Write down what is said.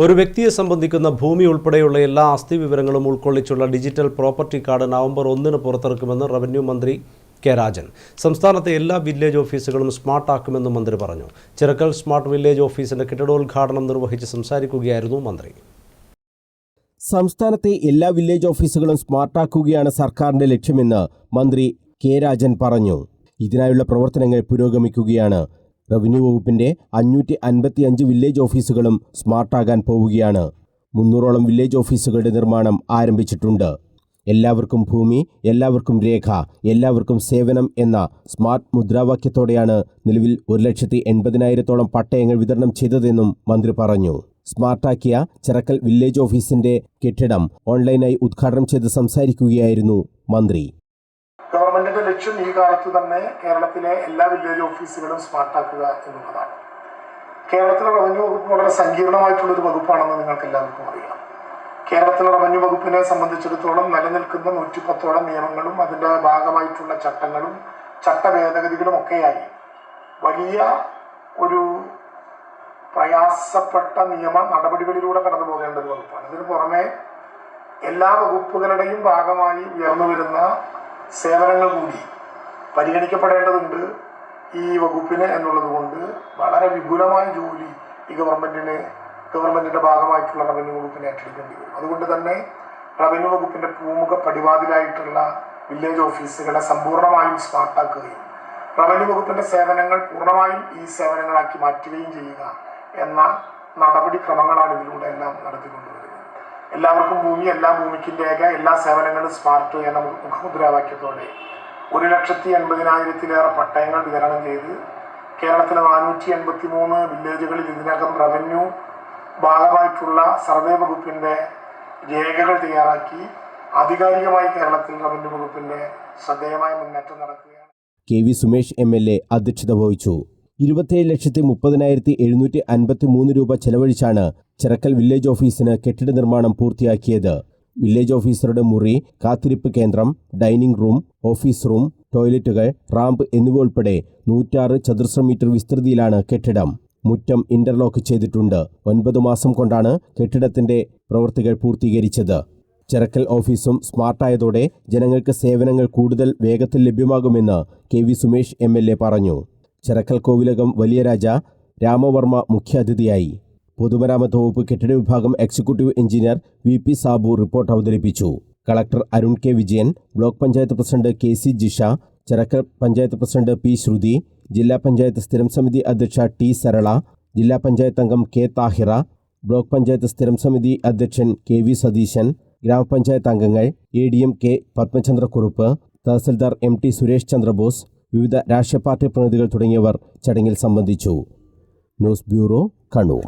ഒരു വ്യക്തിയെ സംബന്ധിക്കുന്ന ഭൂമി ഉൾപ്പെടെയുള്ള എല്ലാ ആസ്തി വിവരങ്ങളും ഉൾക്കൊള്ളിച്ചുള്ള ഡിജിറ്റൽ പ്രോപ്പർട്ടി കാർഡ് നവംബർ 1-ന് പുറത്തിറക്കുമെന്ന് റവന്യൂ മന്ത്രി കെ രാജൻ. സംസ്ഥാനത്തെ എല്ലാ വില്ലേജ് ഓഫീസുകളും സ്മാർട്ടാക്കുമെന്നും മന്ത്രി പറഞ്ഞു. ചിറക്കൽ സ്മാർട്ട് വില്ലേജ് ഓഫീസിന്റെ കെട്ടിടോദ്ഘാടനം നിർവഹിച്ച് സംസാരിക്കുകയായിരുന്നു മന്ത്രി. സംസ്ഥാനത്തെ എല്ലാ വില്ലേജ് ഓഫീസുകളും സ്മാർട്ടാക്കുകയാണ് സർക്കാരിന്റെ ലക്ഷ്യമെന്ന് മന്ത്രി കെ രാജൻ പറഞ്ഞു. ഇതിനായുള്ള പ്രവർത്തനങ്ങൾ പുരോഗമിക്കുകയാണ്. റവന്യൂ വകുപ്പിന്റെ 555 വില്ലേജ് ഓഫീസുകളും സ്മാർട്ടാകാൻ പോവുകയാണ്. 300ഓളം വില്ലേജ് ഓഫീസുകളുടെ നിർമ്മാണം ആരംഭിച്ചിട്ടുണ്ട്. എല്ലാവർക്കും ഭൂമി, എല്ലാവർക്കും രേഖ, എല്ലാവർക്കും സേവനം എന്ന സ്മാർട്ട് മുദ്രാവാക്യത്തോടെയാണ് നിലവിൽ 1,80,000-ഓളം പട്ടയങ്ങൾ വിതരണം ചെയ്തതെന്നും മന്ത്രി പറഞ്ഞു. സ്മാർട്ടാക്കിയ ചിറക്കൽ വില്ലേജ് ഓഫീസിന്റെ കെട്ടിടം ഓൺലൈനായി ഉദ്ഘാടനം ചെയ്ത് സംസാരിക്കുകയായിരുന്നു മന്ത്രി. ഗവൺമെന്റിന്റെ ലക്ഷ്യം ഈ കാലത്ത് തന്നെ കേരളത്തിലെ എല്ലാ വില്ലേജ് ഓഫീസുകളും സ്മാർട്ടാക്കുക എന്നുള്ളതാണ്. കേരളത്തിലെ റവന്യൂ വകുപ്പ് വളരെ സങ്കീർണമായിട്ടുള്ളൊരു വകുപ്പാണെന്ന് നിങ്ങൾക്ക് എല്ലാവർക്കും അറിയാം. കേരളത്തിലെ റവന്യൂ വകുപ്പിനെ സംബന്ധിച്ചിടത്തോളം നിലനിൽക്കുന്ന 110ഓളം നിയമങ്ങളും അതിൻ്റെ ഭാഗമായിട്ടുള്ള ചട്ടങ്ങളും ചട്ടഭേദഗതികളും ഒക്കെയായി വലിയ ഒരു പ്രയാസപ്പെട്ട നിയമ നടപടികളിലൂടെ കടന്നു പോകേണ്ട ഒരു വകുപ്പാണ്. ഇതിന് പുറമെ എല്ലാ വകുപ്പുകളുടെയും ഭാഗമായി ഉയർന്നു വരുന്ന സേവനങ്ങൾ കൂടി പരിഗണിക്കപ്പെടേണ്ടതുണ്ട് ഈ വകുപ്പിന് എന്നുള്ളത് കൊണ്ട് വളരെ വിപുലമായ ജോലി ഈ ഗവൺമെന്റിന്റെ ഭാഗമായിട്ടുള്ള റവന്യൂ വകുപ്പിനെ ഏറ്റെടുക്കേണ്ടി വരും. അതുകൊണ്ട് തന്നെ റവന്യൂ വകുപ്പിന്റെ പൂമുഖ പടിവാതിലായിട്ടുള്ള വില്ലേജ് ഓഫീസുകളെ സമ്പൂർണ്ണമായും സ്മാർട്ടാക്കുകയും റവന്യൂ വകുപ്പിന്റെ സേവനങ്ങൾ പൂർണ്ണമായും ഈ സേവനങ്ങളാക്കി മാറ്റുകയും ചെയ്യുക എന്ന നടപടിക്രമങ്ങളാണ് ഇതിലൂടെ എല്ലാം നടത്തിക്കൊണ്ടുവരുന്നത്. എല്ലാവർക്കും ഭൂമി, എല്ലാ ഭൂമിക്കും രേഖ, എല്ലാ സേവനങ്ങളും സ്മാർട്ട് എന്ന മുഖമുദ്രാവാക്യത്തോടെ 1,80,000-ലേറെ പട്ടയങ്ങൾ വിതരണം ചെയ്ത് കേരളത്തിലെ 483 വില്ലേജുകളിൽ ഇതിനകം റവന്യൂ ഭാഗമായിട്ടുള്ള സർവേ വകുപ്പിന്റെ രേഖകൾ തയ്യാറാക്കി ആധികാരികമായി കേരളത്തിൽ റവന്യൂ വകുപ്പിന്റെ ശ്രദ്ധേയമായ മുന്നേറ്റം നടക്കുകയാണ്. KV സുമേഷ് MLA അധ്യക്ഷത വഹിച്ചു. 27,30,753 രൂപ ചെലവഴിച്ചാണ് ചിറക്കൽ വില്ലേജ് ഓഫീസിന് കെട്ടിട നിർമ്മാണം പൂർത്തിയാക്കിയത്. വില്ലേജ് ഓഫീസറുടെ മുറി, കാത്തിരിപ്പ് കേന്ദ്രം, ഡൈനിങ് റൂം, ഓഫീസ് റൂം, ടോയ്ലറ്റുകൾ, റാമ്പ് എന്നിവ ഉൾപ്പെടെ 106 ചതുരശ്ര മീറ്റർ വിസ്തൃതിയിലാണ് കെട്ടിടം. മുറ്റം ഇന്റർലോക്ക് ചെയ്തിട്ടുണ്ട്. 9 മാസം കൊണ്ടാണ് കെട്ടിടത്തിന്റെ പ്രവൃത്തികൾ പൂർത്തീകരിച്ചത്. ചിറക്കൽ ഓഫീസും സ്മാർട്ടായതോടെ ജനങ്ങൾക്ക് സേവനങ്ങൾ കൂടുതൽ വേഗത്തിൽ ലഭ്യമാകുമെന്ന് KV സുമേഷ് MLA പറഞ്ഞു. ചിറക്കൽ കോവിലകം വലിയ രാജ രാമവർമ്മ മുഖ്യാതിഥിയായി. പൊതുമരാമത്ത് വകുപ്പ് കെട്ടിട വിഭാഗം executive engineer VP Sabu report അവതരിപ്പിച്ചു. Collector Arun K. Vijayan, block panchayat president KC Jisha, Chirakkal panchayat president P. Sruthi, ജില്ലാ പഞ്ചായത്ത് സ്ഥിരം സമിതി അധ്യക്ഷ T. സരള, ജില്ലാ പഞ്ചായത്ത് അംഗം K. താഹിറ, ബ്ലോക്ക് പഞ്ചായത്ത് സ്ഥിരം സമിതി അധ്യക്ഷൻ KV സതീശൻ, ഗ്രാമപഞ്ചായത്ത് അംഗങ്ങൾ ADM K. Padmachandrakurup, tahsildar MT Suresh Chandrabose, വിവിധ രാഷ്ട്രീയ പാർട്ടി പ്രതിനിധികൾ തുടങ്ങിയവർ ചടങ്ങിൽ സംബന്ധിച്ചു. News bureau, Kannur.